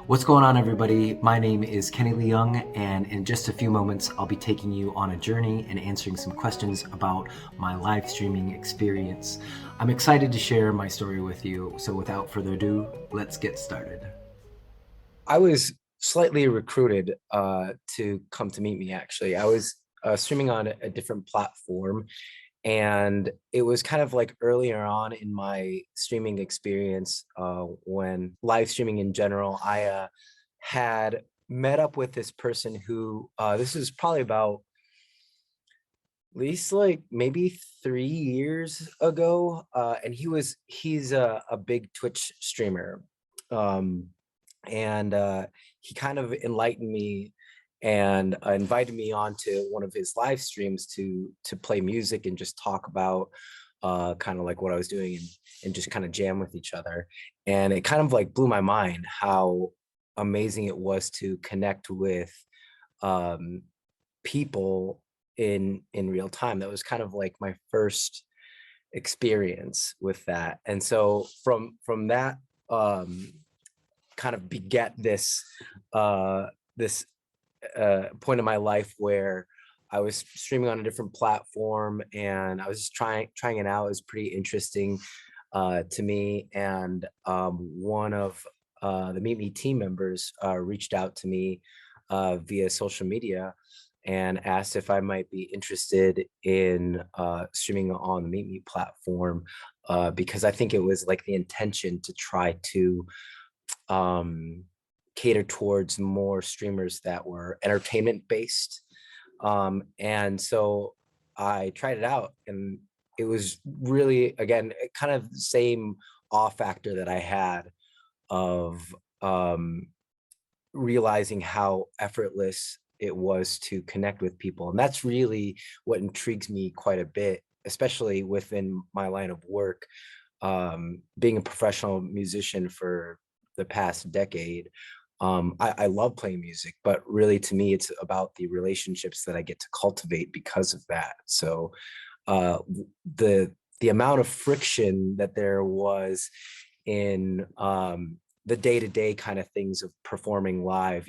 What's going on, everybody? My name is Kenny Lee Young, and in just a few moments, I'll be taking you on a journey and answering some questions about my live streaming experience. I'm excited to share my story with you, so without further ado, let's get started. I was slightly recruited to come to MeetMe. Actually, I was streaming on a different platform, and it was kind of like earlier on in my streaming experience when live streaming in general. I had met up with this person who this is probably about at least like maybe 3 years ago, and he's a big Twitch streamer. Um, and he kind of enlightened me and invited me onto one of his live streams to play music and just talk about kind of like what I was doing and just kind of jam with each other. And it kind of like blew my mind how amazing it was to connect with um, people in real time. That was kind of like my first experience with that. And so from that kind of beget this point in my life where I was streaming on a different platform and I was just trying it out. It was pretty interesting to me. And one of the Meet Me team members reached out to me via social media and asked if I might be interested in streaming on the Meet Me platform because I think it was like the intention to try to um, cater towards more streamers that were entertainment based. And so I tried it out, and it was really, again, kind of the same awe factor that I had of realizing how effortless it was to connect with people. And that's really what intrigues me quite a bit, especially within my line of work. Being a professional musician for the past decade, I love playing music, but really to me, it's about the relationships that I get to cultivate because of that. So uh, the the amount of friction that there was in the day-to-day kind of things of performing live.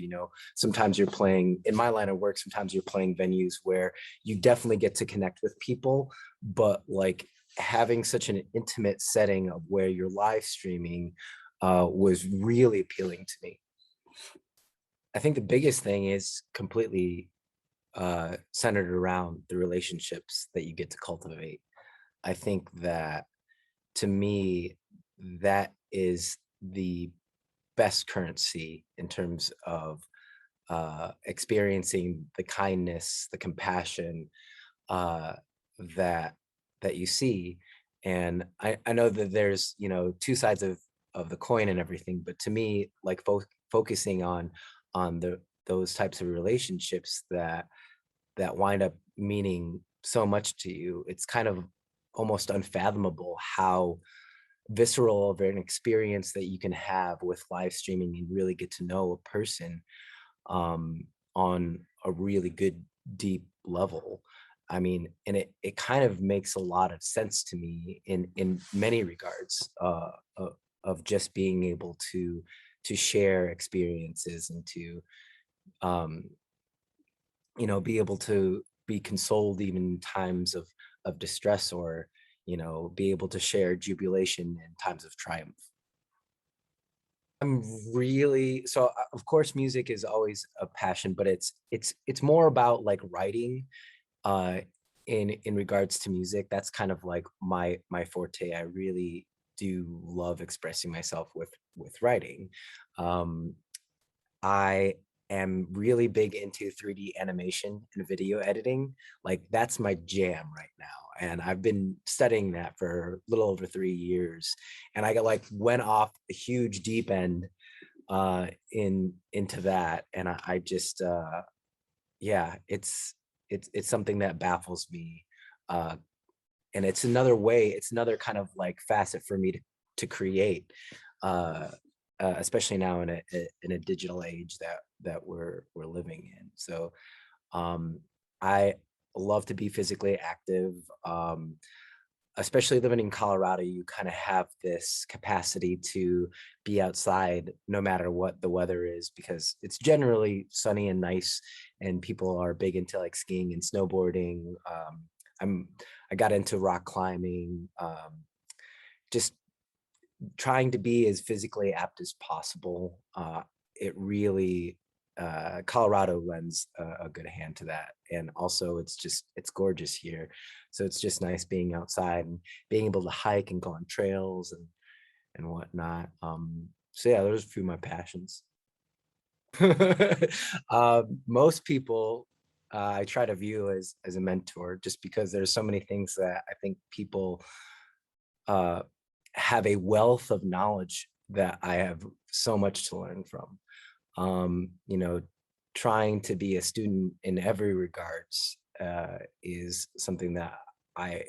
Sometimes you're playing, in my line of work, sometimes you're playing venues where you definitely get to connect with people, but like having such an intimate setting of where you're live streaming was really appealing to me. I think the biggest thing is completely centered around the relationships that you get to cultivate. I think that, to me, that is the best currency in terms of experiencing the kindness, the compassion uh, that that you see. And I know that there's two sides of the coin and everything, but to me, like focusing on those types of relationships that wind up meaning so much to you, it's kind of almost unfathomable how visceral of an experience that you can have with live streaming and really get to know a person um, on a really good, deep level. I mean, and it kind of makes a lot of sense to me in many regards of just being able to share experiences and to um, be able to be consoled even in times of distress, or be able to share jubilation in times of triumph. I'm really so of course music is always a passion, but it's more about like writing uh in regards to music. That's kind of like my forte. I really do love expressing myself with writing. um I am really big into 3D animation and video editing. Like that's my jam right now. And I've been studying that for a little over 3 years. And I got like went off a huge deep end into that. And I just yeah, it's something that baffles me. Uh and it's another kind of like facet for me to create. Uh Especially now in a digital age that we're living in. So I love to be physically active. especially living in Colorado, you kind of have this capacity to be outside no matter what the weather is, because it's generally sunny and nice, and people are big into like skiing and snowboarding. I'm I got into rock climbing, just trying to be as physically apt as possible. It really Colorado lends a good hand to that, and also it's gorgeous here, so it's just nice being outside and being able to hike and go on trails and whatnot. So yeah, those are a few of my passions. Most people I try to view as a mentor, just because there's so many things that I think people uh, have a wealth of knowledge that I have so much to learn from. You know, trying to be a student in every regards is something that I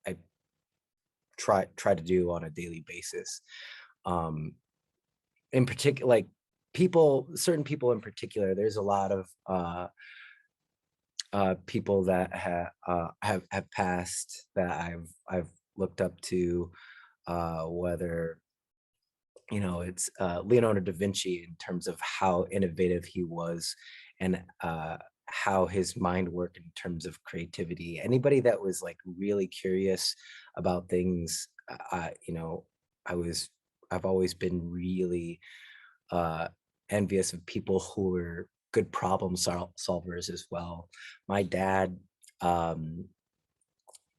I try to do on a daily basis. Um, in particular, like certain people in particular, there's a lot of people that have passed that I've looked up to, whether it's Leonardo da Vinci, in terms of how innovative he was, and how his mind worked in terms of creativity. Anybody that was like really curious about things, I was I've always been really uh, envious of people who were good problem solvers as well. My dad um,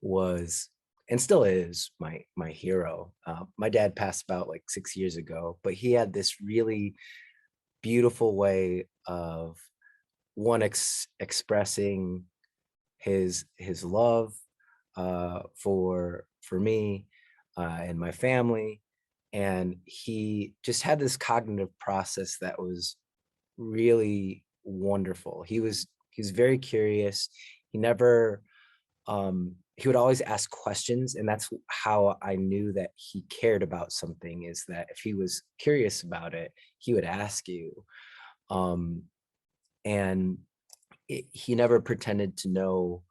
was, and still is, my hero. My dad passed about like 6 years ago, but he had this really beautiful way of expressing his love for me and my family, and he just had this cognitive process that was really wonderful. He was very curious. He never he would always ask questions, and that's how I knew that he cared about something, is that if he was curious about it, he would ask you. um and he never pretended to know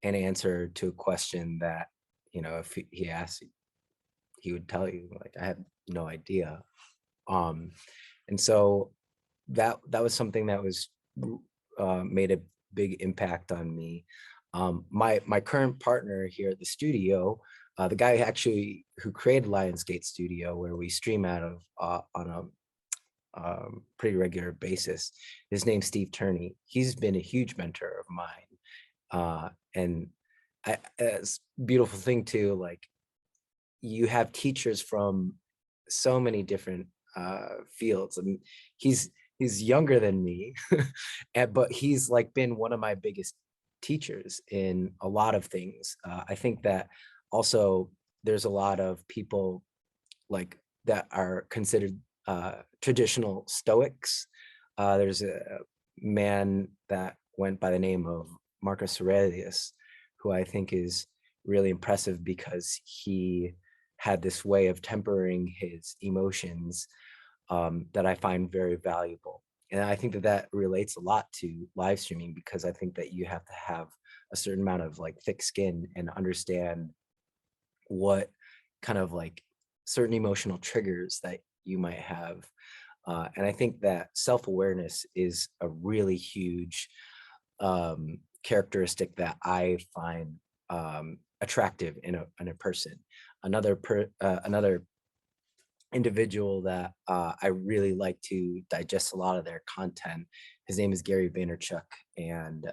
an answer to a question that, if he asked, he would tell you, like, I have no idea. um and so that was something that was made a big impact on me. My current partner here at the studio, the guy who created Lionsgate Studio, where we stream out of on a pretty regular basis, his name's Steve Turney. He's been a huge mentor of mine, and it's a beautiful thing too. Like, you have teachers from so many different fields. I mean, he's he's younger than me, but he's like been one of my biggest teachers in a lot of things. I think that also there's a lot of people like that are considered traditional Stoics. There's a man that went by the name of Marcus Aurelius, who I think is really impressive because he had this way of tempering his emotions that I find very valuable. And I think that that relates a lot to live streaming, because I think that you have to have a certain amount of like thick skin and understand what kind of like certain emotional triggers that you might have. And I think that self-awareness is a really huge characteristic that I find attractive in a person. Another individual that I really like to digest a lot of their content. His name is Gary Vaynerchuk, and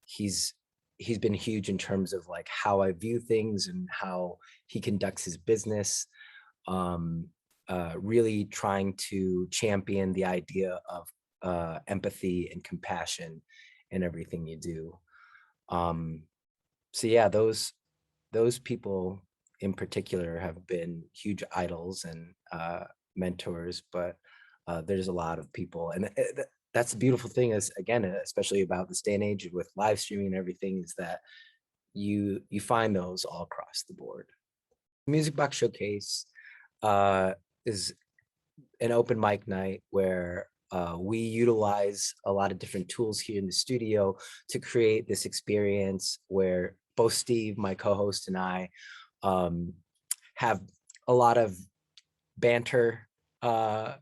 he's he's been huge in terms of like how I view things and how he conducts his business. Um, really trying to champion the idea of empathy and compassion in everything you do. Um, so yeah, those people in particular have been huge idols and mentors, but there's a lot of people, and that's the beautiful thing is, again, especially about this day and age with live streaming and everything, is that you find those all across the board. Music Box Showcase is an open mic night where we utilize a lot of different tools here in the studio to create this experience where both Steve, my co-host, and I um, have a lot of banter, uh,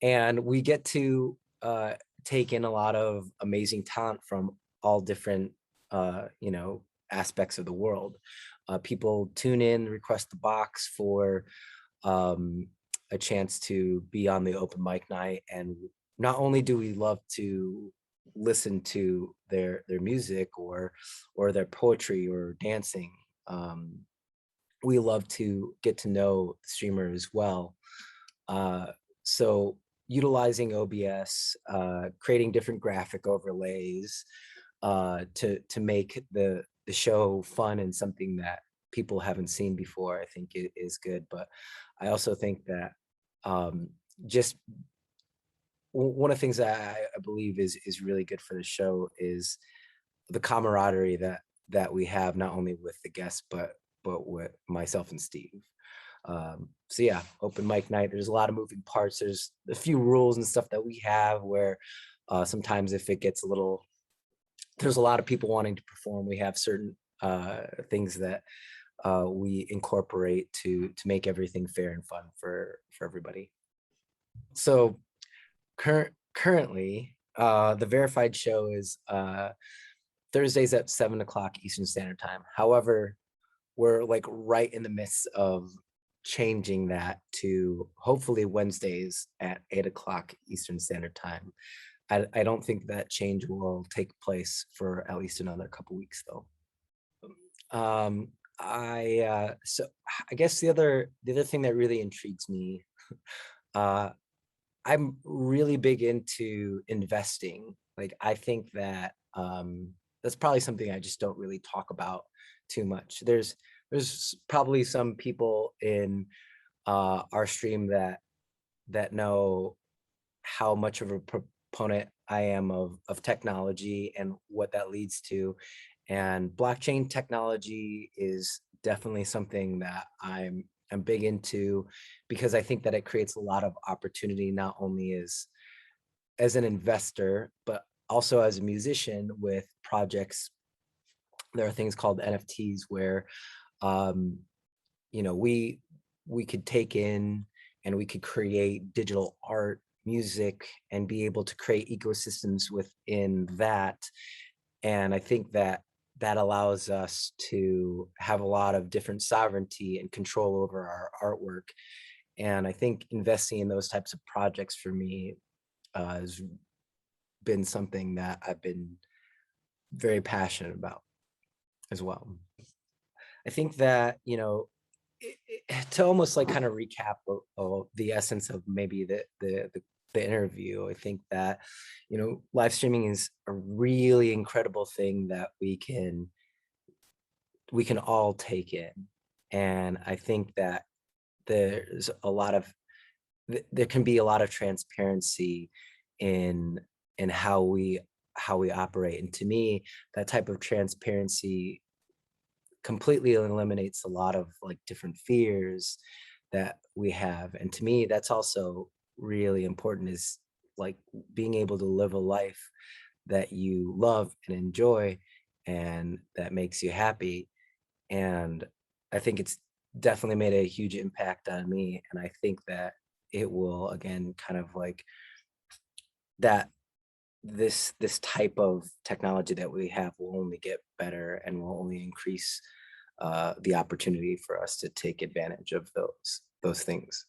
and we get to take in a lot of amazing talent from all different, aspects of the world. People tune in, request the box for um, a chance to be on the open mic night, and not only do we love to listen to their music or their poetry or dancing, um, we love to get to know the streamer as well. Uh, so utilizing OBS, creating different graphic overlays to make the show fun and something that people haven't seen before, I think it is good. But I also think that um, just one of the things that I believe is really good for the show is the camaraderie that we have, not only with the guests but with myself and Steve. So yeah, open mic night. There's a lot of moving parts. There's a few rules and stuff that we have where sometimes if it gets a little, there's a lot of people wanting to perform. We have certain things that we incorporate to make everything fair and fun for everybody. So currently, the verified show is Thursdays at 7 o'clock Eastern Standard Time. However, we're like right in the midst of changing that to hopefully Wednesdays at 8 o'clock Eastern Standard Time. I don't think that change will take place for at least another couple weeks though. So I guess the other thing that really intrigues me, uh, I'm really big into investing. Like I think that that's probably something I just don't really talk about too much. There's probably some people in our stream that know how much of a proponent I am of technology and what that leads to. And blockchain technology is definitely something that I'm big into because I think that it creates a lot of opportunity, not only as an investor, but also as a musician with projects. There are things called NFTs where um, we could take in and we could create digital art, music, and be able to create ecosystems within that. And I think that that allows us to have a lot of different sovereignty and control over our artwork. And I think investing in those types of projects for me has been something that I've been very passionate about as well. I think that, to almost like kind of recap of the essence of maybe the interview, I think that, live streaming is a really incredible thing that we can all take in. And I think that there's a lot of there can be a lot of transparency in in how we operate. And to me, that type of transparency completely eliminates a lot of like different fears that we have. And to me, that's also really important, is like being able to live a life that you love and enjoy and that makes you happy. And I think it's definitely made a huge impact on me. And I think that it will again kind of like that this type of technology that we have will only get better and will only increase the opportunity for us to take advantage of those things.